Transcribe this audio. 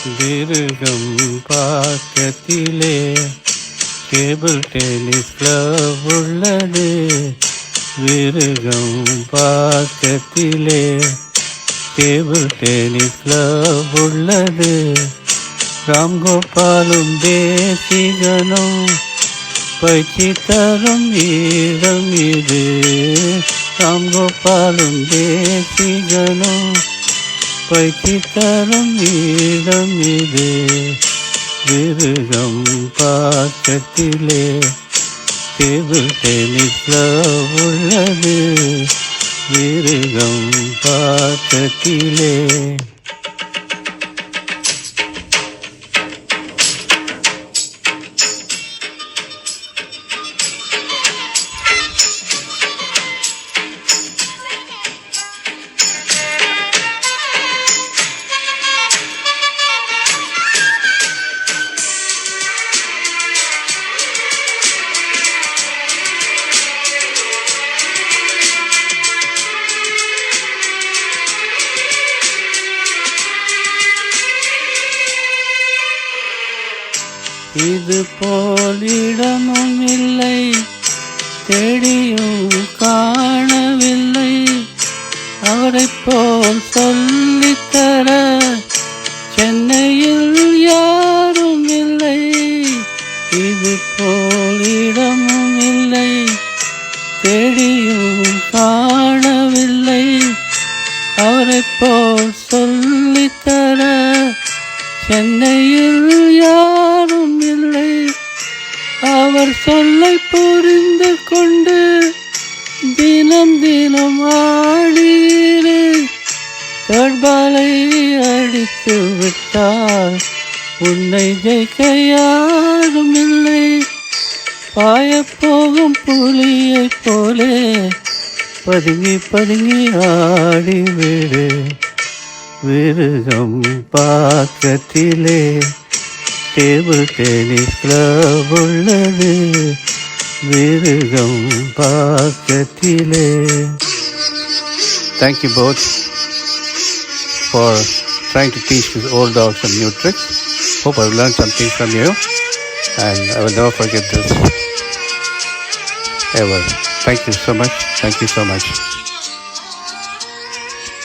விருகம் பக்கத்திலே table tennis club உள்ளது. விருகம் பக்கத்திலே டேபிள் டென்னிஸ் கிளப் உள்ளது. ராம்கோபாலும் தேசிகனும் பயிற்சி தரும் இடம் இது. ராம்கோபாலும் தேசிகனும் பயிற்சி தரும் இடம் இது. விருகம் பக்கத்திலே டேபிள் டென்னிஸ் கிளப் உள்ளது. விருகம் பக்கத்திலே இது போலிடமும் இல்லை, தேடியும் காணவில்லை. அவரைப் போல் சொல்லித்தர சென்னையில் யாரும் இல்லை. இது போலிடமும் இல்லை, தேடியும் காணவில்லை. அவரைப் போல் சொல்லித்தர சென்னையில் யாரும் இல்லை. அவர் சொல்லை புரிந்து கொண்டு தினம் தினம் ஆடினே. தட்பாலை அடித்து விட்டால் உன்னை ஜெயிக்க யாரும் இல்லை. பாயப்போகும் புலியைப் போலே பதுங்கி பதுங்கி ஆடிவிடு. விருகம் பக்கத்திலே டேபிள் டென்னிஸ் கிளப் உள்ளது. விருகம் பக்கத்திலே. Thank you both for trying to teach these old dogs some new tricks. Hope I've learned something from you, and I will never forget this ever. Thank you so much. Thank you so much.